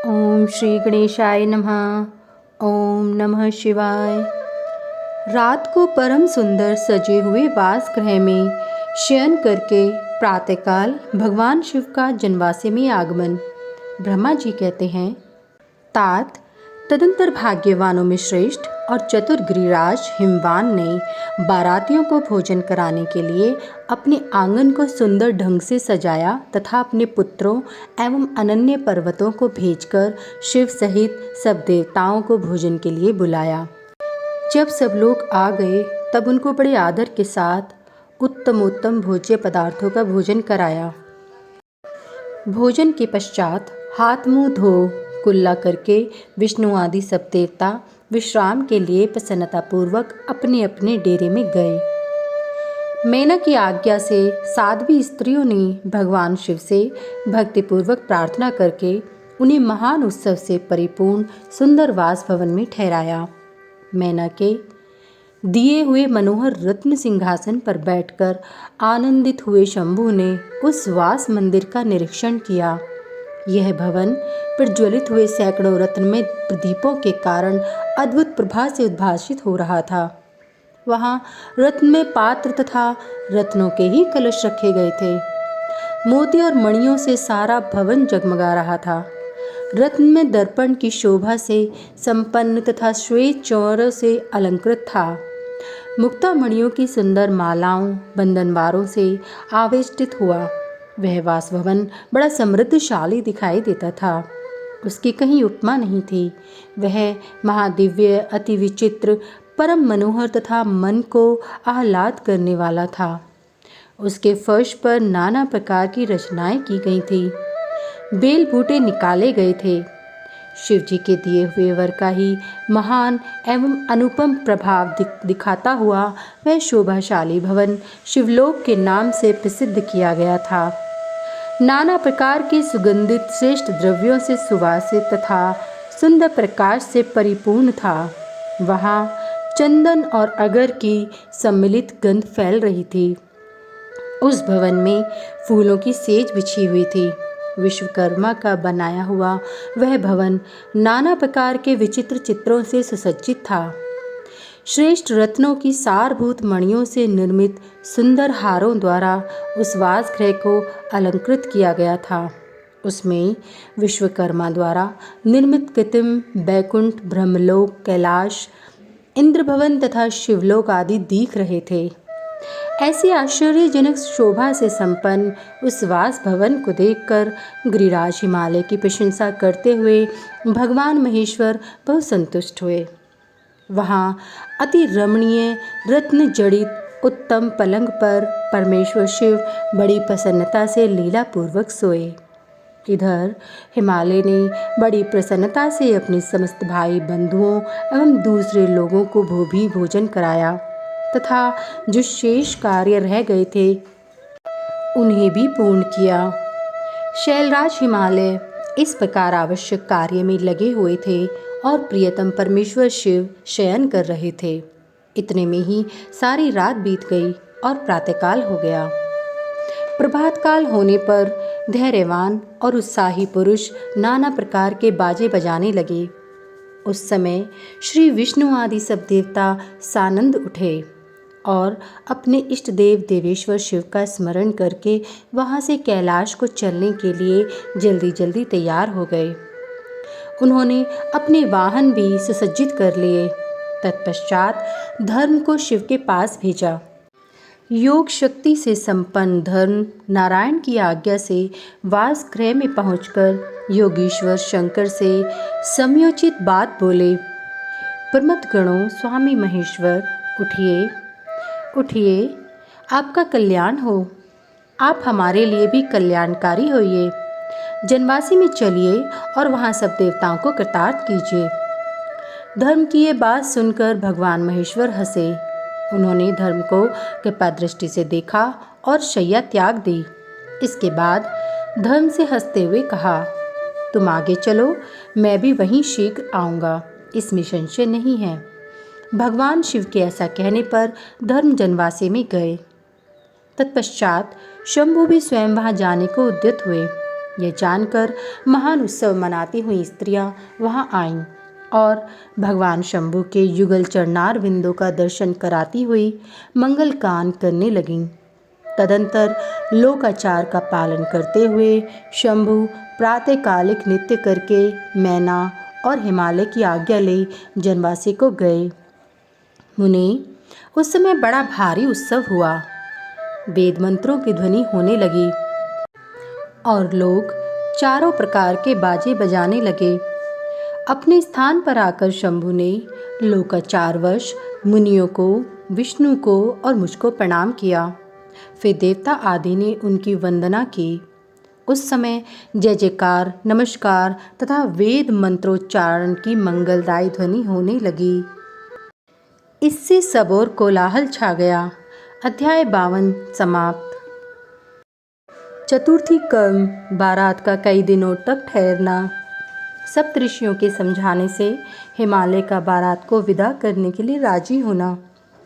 ओम श्री गणेशाय नमः। ओम नमः शिवाय। रात को परम सुंदर सजे हुए वास गृह में शयन करके प्रातःकाल भगवान शिव का जनवासे में आगमन। ब्रह्मा जी कहते हैं, तात तदंतर भाग्यवानों में श्रेष्ठ और चतुर गिरिराज हिमवान ने बारातियों को भोजन कराने के लिए अपने आंगन को सुंदर ढंग से सजाया तथा अपने पुत्रों एवं अनन्य पर्वतों को भेजकर शिव सहित सब देवताओं को भोजन के लिए बुलाया। जब सब लोग आ गए तब उनको बड़े आदर के साथ उत्तमोत्तम भोज्य पदार्थों का भोजन कराया। भोजन के पश्चात हाथ मुंह धो कुल्ला करके विष्णु आदि सब देवता विश्राम के लिए प्रसन्नतापूर्वक अपने अपने डेरे में गए। मैना की आज्ञा से साध्वी स्त्रियों ने भगवान शिव से भक्तिपूर्वक प्रार्थना करके उन्हें महान उत्सव से परिपूर्ण सुंदर वास भवन में ठहराया। मैना के दिए हुए मनोहर रत्न सिंहासन पर बैठकर आनंदित हुए शंभु ने उस वास मंदिर का निरीक्षण किया। यह भवन प्रज्वलित हुए सैकड़ों रत्नमय प्रदीपों के कारण अद्भुत प्रभा से उद्भासित हो रहा था। वहाँ रत्नमय पात्र तथा रत्नों के ही कलश रखे गए थे। मोती और मणियों से सारा भवन जगमगा रहा था। रत्नमय दर्पण की शोभा से संपन्न तथा श्वेत चौरों से अलंकृत था। मुक्ता मणियों की सुंदर मालाओं बंधनवारों से आवेष्टित हुआ वह वास भवन बड़ा समृद्धशाली दिखाई देता था। उसकी कहीं उपमा नहीं थी। वह महादिव्य अति विचित्र परम मनोहर तथा मन को आह्लाद करने वाला था। उसके फर्श पर नाना प्रकार की रचनाएं की गई थी। बेल बूटे निकाले गए थे। शिव जी के दिए हुए वर का ही महान एवं अनुपम प्रभाव दिखाता हुआ वह शोभाशाली भवन शिवलोक के नाम से प्रसिद्ध किया गया था। नाना प्रकार के सुगंधित श्रेष्ठ द्रव्यों से सुवासित तथा सुंदर प्रकाश से परिपूर्ण था। वहाँ चंदन और अगर की सम्मिलित गंध फैल रही थी। उस भवन में फूलों की सेज बिछी हुई थी। विश्वकर्मा का बनाया हुआ वह भवन नाना प्रकार के विचित्र चित्रों से सुसज्जित था। श्रेष्ठ रत्नों की सारभूत मणियों से निर्मित सुंदर हारों द्वारा उस वासगृह को अलंकृत किया गया था। उसमें विश्वकर्मा द्वारा निर्मित कृत्रिम बैकुंठ, ब्रह्मलोक, कैलाश, इंद्र भवन तथा शिवलोक आदि दिख रहे थे। ऐसी आश्चर्यजनक शोभा से संपन्न उस वास भवन को देखकर गिरिराज हिमालय की प्रशंसा करते हुए भगवान महेश्वर बहुत संतुष्ट हुए। वहाँ अति रमणीय रत्न जड़ित उत्तम पलंग पर परमेश्वर शिव बड़ी प्रसन्नता से लीलापूर्वक सोए। इधर हिमालय ने बड़ी प्रसन्नता से अपने समस्त भाई बंधुओं एवं दूसरे लोगों को भी भोजन कराया तथा जो शेष कार्य रह गए थे उन्हें भी पूर्ण किया। शैलराज हिमालय इस प्रकार आवश्यक कार्य में लगे हुए थे और प्रियतम परमेश्वर शिव शयन कर रहे थे। इतने में ही सारी रात बीत गई और प्रातःकाल हो गया। प्रभात काल होने पर धैर्यवान और उत्साही पुरुष नाना प्रकार के बाजे बजाने लगे। उस समय श्री विष्णु आदि सब देवता सानंद उठे और अपने इष्ट देव देवेश्वर शिव का स्मरण करके वहाँ से कैलाश को चलने के लिए जल्दी जल्दी तैयार हो गए। उन्होंने अपने वाहन भी सुसज्जित कर लिए। तत्पश्चात धर्म को शिव के पास भेजा। योग शक्ति से संपन्न धर्म नारायण की आज्ञा से वास गृह में पहुंचकर योगीश्वर शंकर से समयोचित बात बोले। प्रमथ गणों, स्वामी महेश्वर, उठिए उठिए, आपका कल्याण हो। आप हमारे लिए भी कल्याणकारी होइए। जनवासी में चलिए और वहाँ सब देवताओं को कृतार्थ कीजिए। धर्म की ये बात सुनकर भगवान महेश्वर हंसे। उन्होंने धर्म को कृपा दृष्टि से देखा और शैया त्याग दी। इसके बाद धर्म से हंसते हुए कहा, तुम आगे चलो, मैं भी वहीं शीघ्र आऊँगा, इसमें संशय नहीं है। भगवान शिव के ऐसा कहने पर धर्म जनवासी में गए। तत्पश्चात शंभु भी स्वयं वहाँ जाने को उद्यत हुए। ये जानकर महान उत्सव मनाती हुई स्त्रियां वहां आईं और भगवान शंभु के युगल चरणार बिंदु का दर्शन कराती हुई मंगल गान करने लगीं। तदंतर लोकाचार का पालन करते हुए शंभु प्रातःकालिक नृत्य करके मैना और हिमालय की आज्ञा ले जनवासी को गए। मुने, उस समय बड़ा भारी उत्सव हुआ। वेद मंत्रों की ध्वनि होने लगी और लोग चारों प्रकार के बाजे बजाने लगे। अपने स्थान पर आकर शंभु ने लोकाचारवश मुनियों को, विष्णु को और मुझको प्रणाम किया। फिर देवता आदि ने उनकी वंदना की। उस समय जय जयकार, नमस्कार तथा वेद मंत्रोच्चारण की मंगलदायी ध्वनि होने लगी। इससे सब ओर कोलाहल छा गया। अध्याय 52 समाप्त। चतुर्थी कर्म, बारात का कई दिनों तक ठहरना। सप्तऋषियों के समझाने से हिमालय का बारात को विदा करने के लिए राजी होना,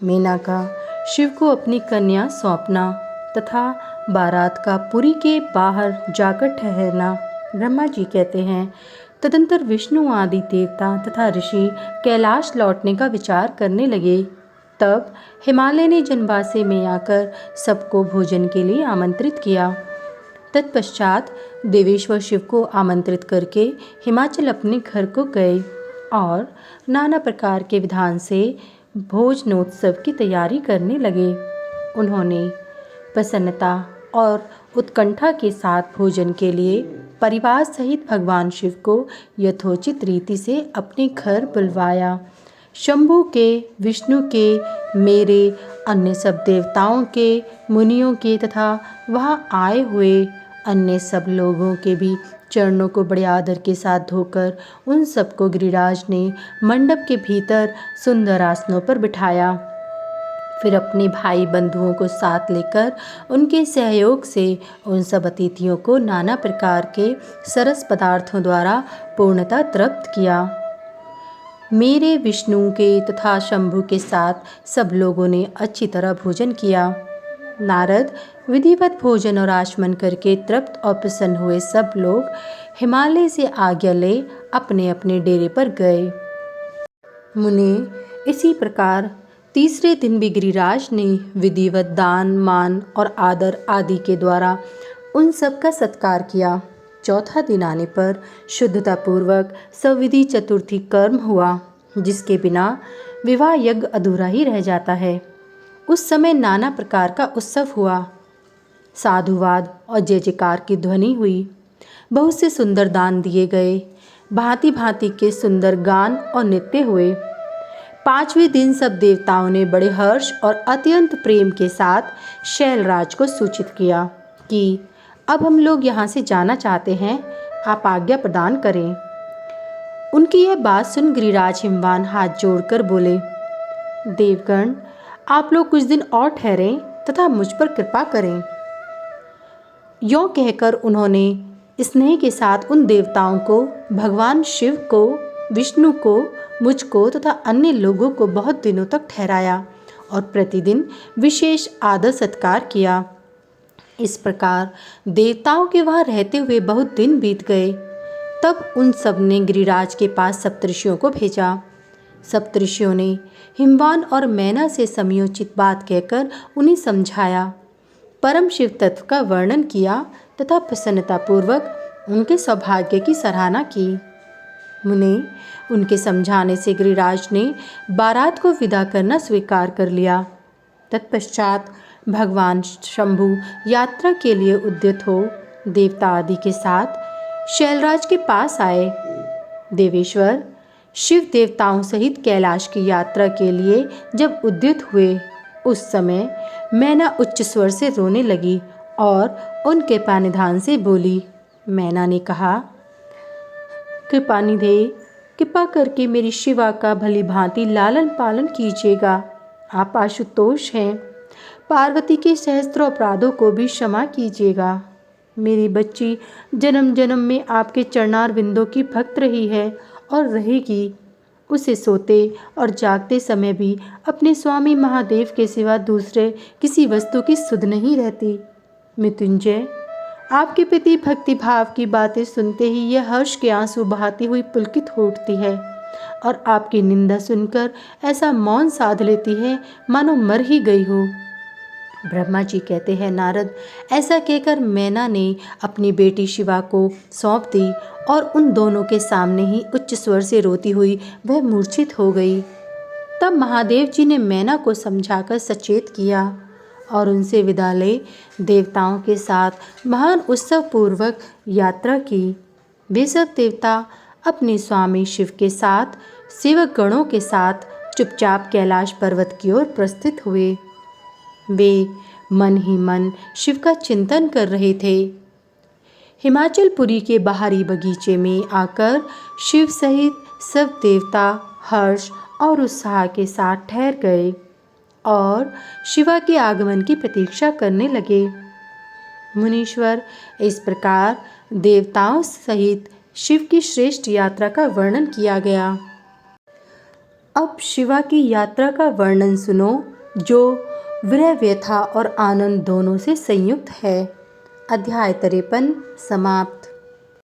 मेना का शिव को अपनी कन्या सौंपना तथा बारात का पुरी के बाहर जाकर ठहरना। ब्रह्मा जी कहते हैं, तदंतर विष्णु आदि देवता तथा ऋषि कैलाश लौटने का विचार करने लगे। तब हिमालय ने जनवासे में आकर सबको भोजन के लिए आमंत्रित किया। तत्पश्चात देवेश्वर शिव को आमंत्रित करके हिमाचल अपने घर को गए और नाना प्रकार के विधान से भोजनोत्सव की तैयारी करने लगे। उन्होंने प्रसन्नता और उत्कंठा के साथ भोजन के लिए परिवार सहित भगवान शिव को यथोचित रीति से अपने घर बुलवाया। शंभु के, विष्णु के, मेरे, अन्य सब देवताओं के, मुनियों के तथा वहाँ आए हुए अन्य सब लोगों के भी चरणों को बड़े आदर के साथ धोकर उन सबको गिरिराज ने मंडप के भीतर सुंदर आसनों पर बिठाया। फिर अपने भाई बंधुओं को साथ लेकर उनके सहयोग से उन सब अतिथियों को नाना प्रकार के सरस पदार्थों द्वारा पूर्णतः तृप्त किया। मेरे, विष्णु के तथा शंभु के साथ सब लोगों ने अच्छी तरह भोजन किया। नारद विधिवत भोजन और आचमन करके तृप्त और प्रसन्न हुए सब लोग हिमालय से आज्ञा ले अपने अपने डेरे पर गए। मुने, इसी प्रकार तीसरे दिन भी गिरिराज ने विधिवत दान, मान और आदर आदि के द्वारा उन सब का सत्कार किया। चौथा दिन आने पर शुद्धतापूर्वक सविधि चतुर्थी कर्म हुआ, जिसके बिना विवाह यज्ञ अधूरा ही रह जाता है। उस समय नाना प्रकार का उत्सव हुआ। साधुवाद और जय जयकार की ध्वनि हुई। बहुत से सुंदर दान दिए गए। भांति भांति के सुंदर गान और नृत्य हुए। पांचवें दिन सब देवताओं ने बड़े हर्ष और अत्यंत प्रेम के साथ शैलराज को सूचित किया कि अब हम लोग यहाँ से जाना चाहते हैं, आप आज्ञा प्रदान करें। उनकी यह बात सुन गिरिराज हिमवान हाथ जोड़कर बोले, देवगण, आप लोग कुछ दिन और ठहरें तथा मुझ पर कृपा करें। यों कहकर उन्होंने स्नेह के साथ उन देवताओं को, भगवान शिव को, विष्णु को, मुझको तथा अन्य लोगों को बहुत दिनों तक ठहराया और प्रतिदिन विशेष आदर सत्कार किया। इस प्रकार देवताओं के वहाँ रहते हुए बहुत दिन बीत गए। तब उन सब ने गिरिराज के पास सप्तऋषियों को भेजा। सप्तऋषियों ने हिमवान और मैना से समयोचित बात कहकर उन्हें समझाया, परम शिव तत्व का वर्णन किया तथा प्रसन्नतापूर्वक उनके सौभाग्य की सराहना की। मुने, उनके समझाने से गिरिराज ने बारात को विदा करना स्वीकार कर लिया। तत्पश्चात भगवान शंभु यात्रा के लिए उद्यत हो देवता आदि के साथ शैलराज के पास आए। देवेश्वर शिव देवताओं सहित कैलाश की यात्रा के लिए जब उद्यत हुए, उस समय मैना उच्च स्वर से रोने लगी और उनके पानिधान से बोली। मैना ने कहा, कृपानिधे, कृपा करके मेरी शिवा का भली भांति लालन पालन कीजिएगा। आप आशुतोष हैं, पार्वती के सहस्त्र अपराधों को भी क्षमा कीजिएगा। मेरी बच्ची जन्म जन्म में आपके चरणार बिंदों की भक्त रही है और रहेगी। उसे सोते और जागते समय भी अपने स्वामी महादेव के सिवा दूसरे किसी वस्तु की सुध नहीं रहती। मृत्युंजय, आपके प्रति भक्तिभाव की बातें सुनते ही यह हर्ष के आंसू बहाती हुई पुलकित हो उठती है और आपकी निंदा सुनकर ऐसा मौन साध लेती है मानो मर ही गई हो। ब्रह्मा जी कहते हैं, नारद, ऐसा कहकर मैना ने अपनी बेटी शिवा को सौंप दी और उन दोनों के सामने ही उच्च स्वर से रोती हुई वह मूर्छित हो गई। तब महादेव जी ने मैना को समझाकर सचेत किया और उनसे विदा ले देवताओं के साथ महान उत्सव पूर्वक यात्रा की। वे सब देवता अपने स्वामी शिव के साथ सेवक गणों के साथ चुपचाप कैलाश पर्वत की ओर प्रस्थित हुए। वे मन ही मन शिव का चिंतन कर रहे थे। हिमाचलपुरी के बाहरी बगीचे में आकर शिव सहित सब देवता हर्ष और उत्साह के साथ ठहर गए और शिवा के आगमन की प्रतीक्षा करने लगे। मुनीश्वर, इस प्रकार देवताओं सहित शिव की श्रेष्ठ यात्रा का वर्णन किया गया। अब शिवा की यात्रा का वर्णन सुनो, जो विरह व्यथा और आनंद दोनों से संयुक्त है। अध्याय 53 समाप्त।